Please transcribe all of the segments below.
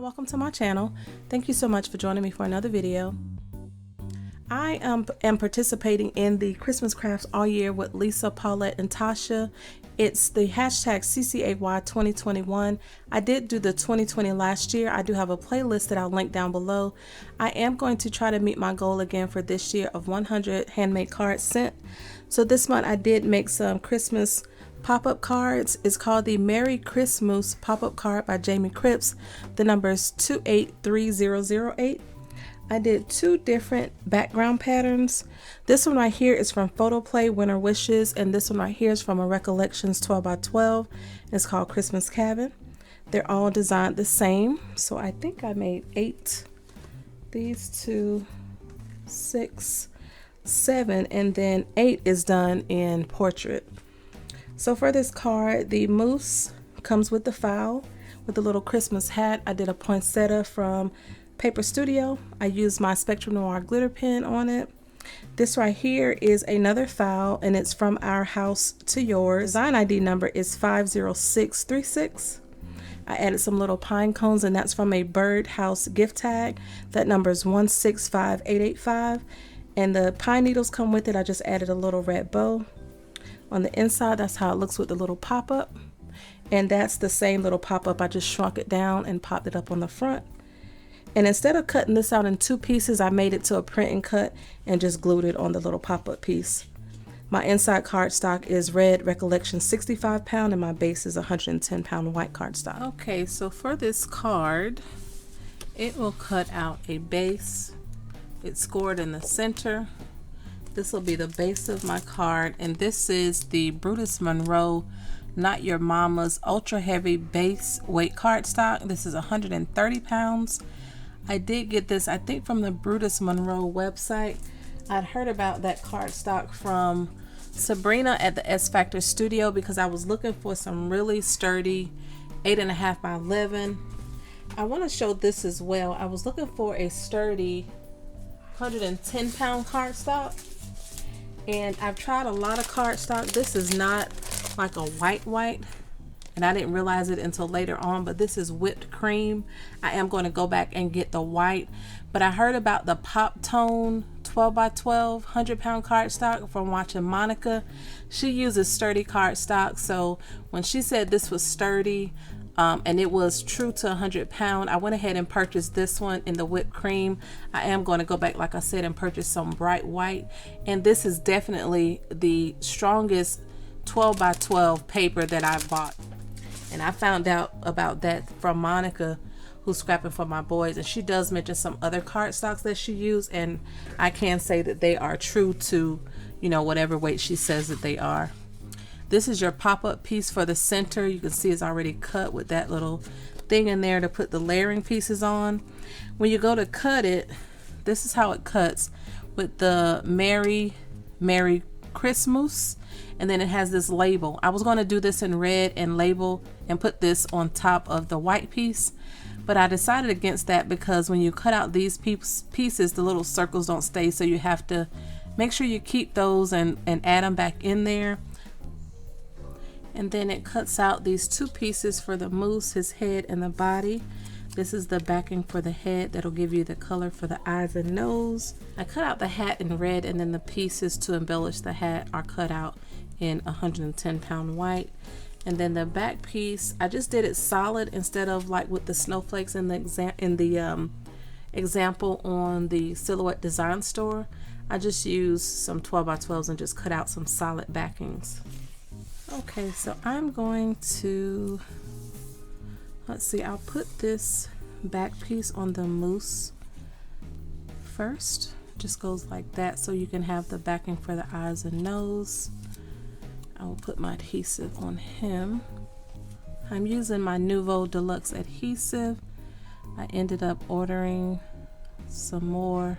welcome to my channel. Thank you so much for joining me for another video. I am participating in the Christmas crafts all year with Lisa, Paulette, and Tasha. It's the hashtag CCAY 2021. I did do the 2020 last year. I do have a playlist that I'll link down below. I am going to try to meet my goal again for this year of 100 handmade cards sent. So this month I did make some Christmas pop-up cards. It's called the Merry Christmoos Pop-up card by Jamie Cripps. The number is 283008. I did two different background patterns. This one right here is from Photo Play Winter Wishes, and this one right here is from a Recollections 12x12. It's called Christmas Cabin. They're all designed the same. So I think I made 8. These 2, 6, 7, and then 8 is done in portrait. So for this card, the moose comes with the fowl with a little Christmas hat. I did a poinsettia from Paper Studio. I used my Spectrum Noir glitter pen on it. This right here is another fowl, and it's from Our House to Yours. Design ID number is 50636. I added some little pine cones, and that's from a birdhouse gift tag. That number is 165885. And the pine needles come with it. I just added a little red bow. On the inside, that's how it looks with the little pop-up. And that's the same little pop-up. I just shrunk it down and popped it up on the front. And instead of cutting this out in 2 pieces, I made it to a print and cut and just glued it on the little pop-up piece. My inside cardstock is red Recollection 65 pound, and my base is 110 pound white cardstock. Okay, so for this card, it will cut out a base. It's scored in the center. This will be the base of my card, and this is the Brutus Monroe Not Your Mama's Ultra Heavy Base Weight Cardstock. This is 130 pounds. I did get this, I think, from the Brutus Monroe website. I'd heard about that cardstock from Sabrina at the S Factor Studio because I was looking for some really sturdy 8.5 by 11. I want to show this as well. I was looking for a sturdy 110 pound cardstock. And I've tried a lot of cardstock. This is not like a white, and I didn't realize it until later on, but this is whipped cream. I am going to go back and get the white, but I heard about the Pop Tone 12x12 100 pound cardstock from watching Monica. She uses sturdy cardstock, so when she said this was sturdy, and it was true to 100 pound, I went ahead and purchased this one in the whipped cream. I am going to go back, like I said, and purchase some bright white, and this is definitely the strongest 12x12 paper that I bought. And I found out about that from Monica, who's scrapping for my boys, and she does mention some other cardstocks that she used, and I can say that they are true to, you know, whatever weight she says that they are. This is your pop-up piece for the center. You can see it's already cut with that little thing in there to put the layering pieces on. When you go to cut it, this is how it cuts with the Merry Christmoos, and then it has this label. I was going to do this in red and label and put this on top of the white piece, but I decided against that because when you cut out these pieces, the little circles don't stay, so you have to make sure you keep those and add them back in there. And then it cuts out these 2 pieces for the moose, his head and the body. This is the backing for the head that'll give you the color for the eyes and nose. I cut out the hat in red, and then the pieces to embellish the hat are cut out in 110 pound white. And then the back piece, I just did it solid instead of like with the snowflakes in the example on the Silhouette Design Store. I just used some 12x12s and just cut out some solid backings. Okay, so I'm going to, let's see, I'll put this back piece on the moose first. Just goes like that, so you can have the backing for the eyes and nose. I will put my adhesive on him. I'm using my Nuvo Deluxe adhesive. I ended up ordering some more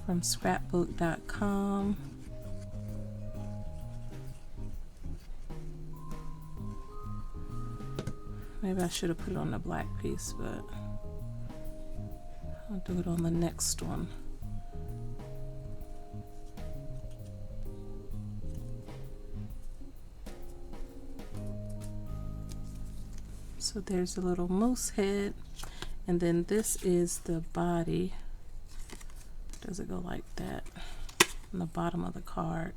from scrapbook.com. Maybe I should have put it on the black piece, but I'll do it on the next one. So there's a little moose head, And then this is the body. Does it go like that on the bottom of the card?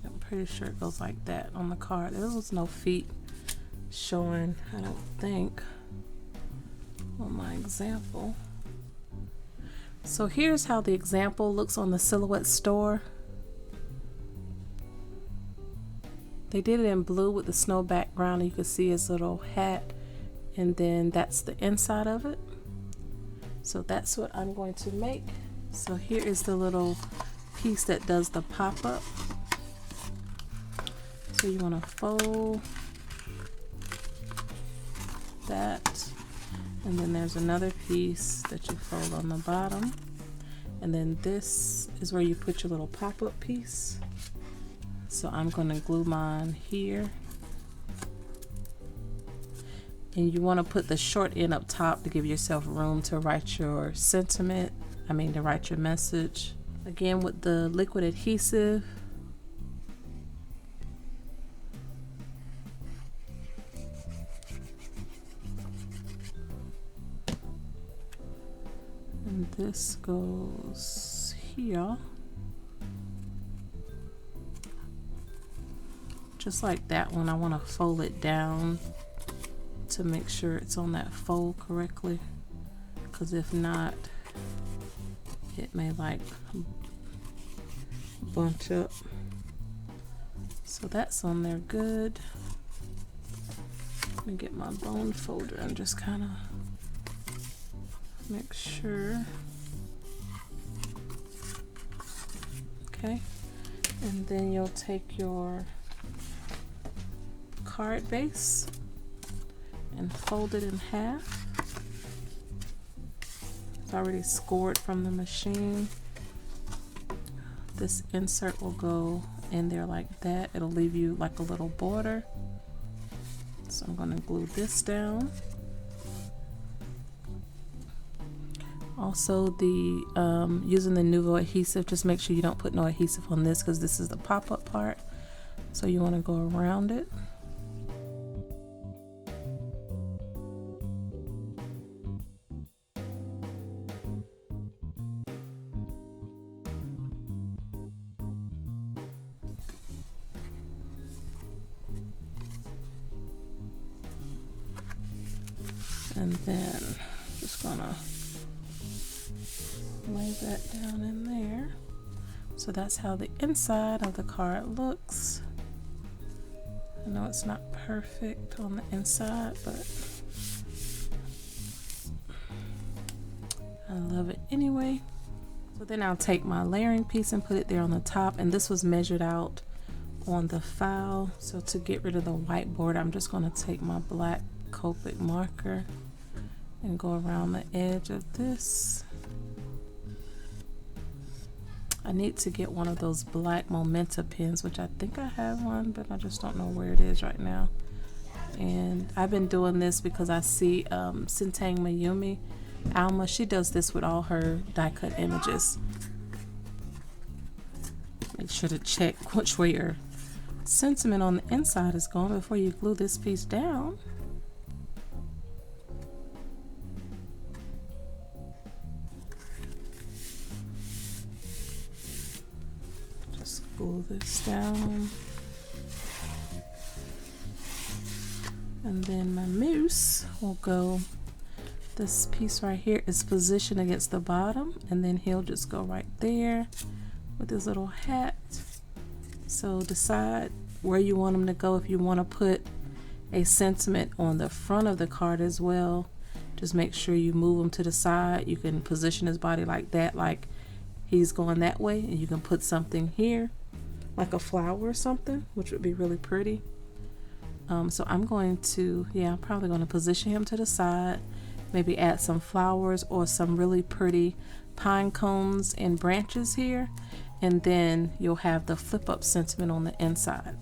Yeah, I'm pretty sure it goes like that on the card. There was no feet showing, I don't think, on my example. So here's how the example looks on the Silhouette store. They did it in blue with the snow background. You can see his little hat, and then that's the inside of it. So that's what I'm going to make. So here is the little piece that does the pop-up. So you want to fold that, and then there's another piece that you fold on the bottom, and then this is where you put your little pop-up piece. So I'm going to glue mine here, and you want to put the short end up top to give yourself room to write your sentiment, to write your message. Again, with the liquid adhesive, and this goes here. Just like that one, I want to fold it down to make sure it's on that fold correctly, because if not, it may like bunch up. So that's on there good. Let me get my bone folder and just kind of make sure. Okay, and then you'll take your card base and fold it in half. It's already scored from the machine. This insert will go in there like that. It'll leave you like a little border. So I'm going to glue this down. Also, the using the Nouveau adhesive, just make sure you don't put no adhesive on this because this is the pop-up part. So you want to go around it. And then just gonna lay that down in there. So that's how the inside of the card looks. I know it's not perfect on the inside, but I love it anyway. So then I'll take my layering piece and put it there on the top, and this was measured out on the file. So to get rid of the whiteboard, I'm just going to take my black Copic marker and go around the edge of this. I need to get one of those black Momenta pens, which I think I have one, but I just don't know where it is right now. And I've been doing this because I see Sintang Mayumi, Alma, she does this with all her die cut images. Make sure to check which way your sentiment on the inside is going before you glue this piece down. Glue this down, and then my moose will go, this piece right here is positioned against the bottom, and then he'll just go right there with his little hat. So decide where you want him to go. If you want to put a sentiment on the front of the card as well, just make sure you move him to the side. You can position his body like that, like he's going that way, and you can put something here like a flower or something, which would be really pretty. So I'm going to, I'm probably going to position him to the side, maybe add some flowers or some really pretty pine cones and branches here, and then you'll have the flip up sentiment on the inside.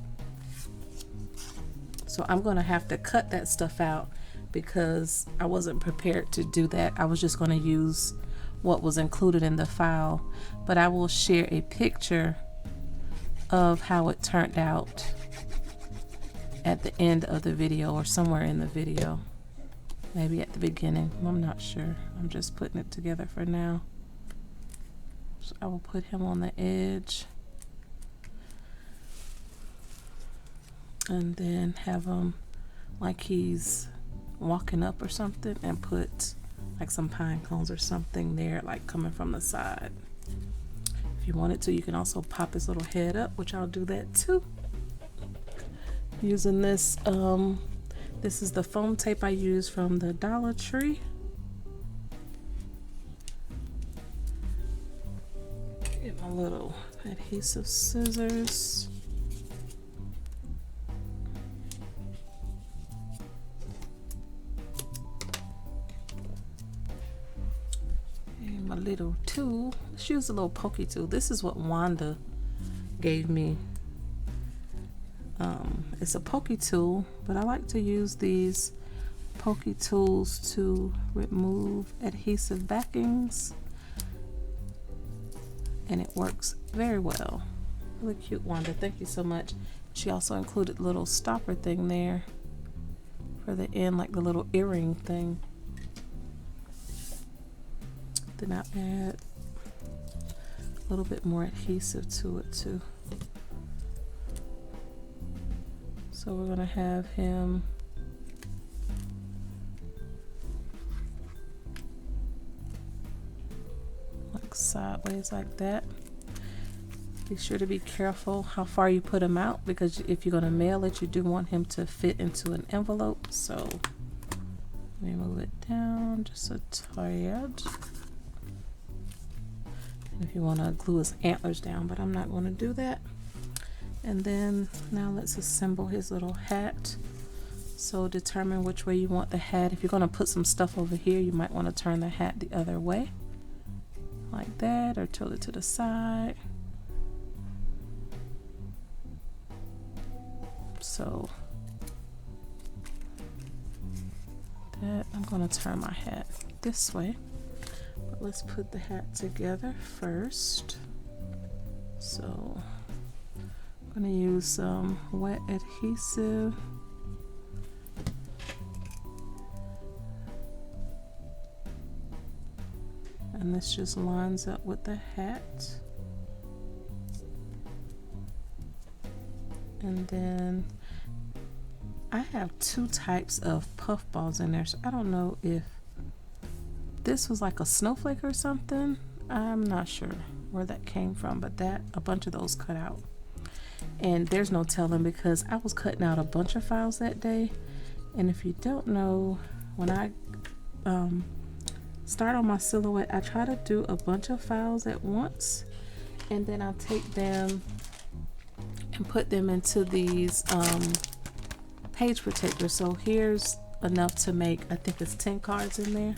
So I'm going to have to cut that stuff out because I wasn't prepared to do that. I was just going to use what was included in the file, but I will share a picture of how it turned out at the end of the video or somewhere in the video. Maybe at the beginning. I'm not sure. I'm just putting it together for now. So I will put him on the edge. And then have him like he's walking up or something, and put like some pine cones or something there, like coming from the side. If you wanted to, you can also pop his little head up, which I'll do that too. Using this, this is the foam tape I use from the Dollar Tree. Get my little adhesive scissors. My little tool. Let's use a little pokey tool. This is what Wanda gave me. It's a pokey tool, but I like to use these pokey tools to remove adhesive backings, and it works very well. Really cute, Wanda. Thank you so much. She also included a little stopper thing there for the end, like the little earring thing. Then I add a little bit more adhesive to it too. So we're gonna have him like sideways like that. Be sure to be careful how far you put him out, because if you're gonna mail it, you do want him to fit into an envelope. So let me move it down just a tad. If you want to glue his antlers down, but I'm not going to do that. And then now let's assemble his little hat. So determine which way you want the hat. If you're going to put some stuff over here, you might want to turn the hat the other way, like that, or tilt it to the side. So that, I'm going to turn my hat this way. But let's put the hat together first. So I'm going to use some wet adhesive. And this just lines up with the hat. And then I have two types of puff balls in there, so I don't know if this was like a snowflake or something. I'm not sure where that came from, but that a bunch of those cut out. And there's no telling, because I was cutting out a bunch of files that day. And if you don't know, when I start on my silhouette, I try to do a bunch of files at once, and then I'll take them and put them into these page protectors. So here's enough to make, I think it's 10 cards in there,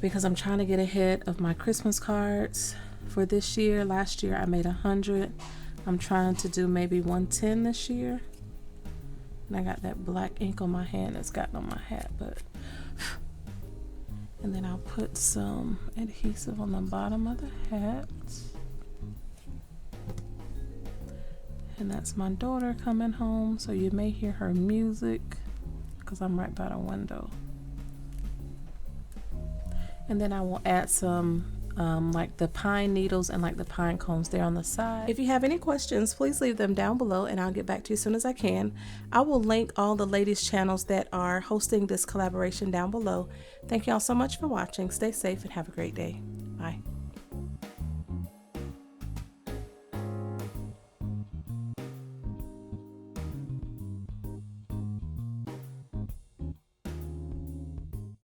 because I'm trying to get ahead of my Christmas cards for this year. Last year I made 100. I'm trying to do maybe 110 this year. And I got that black ink on my hand that's gotten on my hat, but and then I'll put some adhesive on the bottom of the hat. And that's my daughter coming home, so you may hear her music because I'm right by the window. And then I will add some like the pine needles and like the pine cones there on the side. If you have any questions, please leave them down below and I'll get back to you as soon as I can. I will link all the ladies' channels that are hosting this collaboration down below. Thank y'all so much for watching. Stay safe and have a great day. Bye.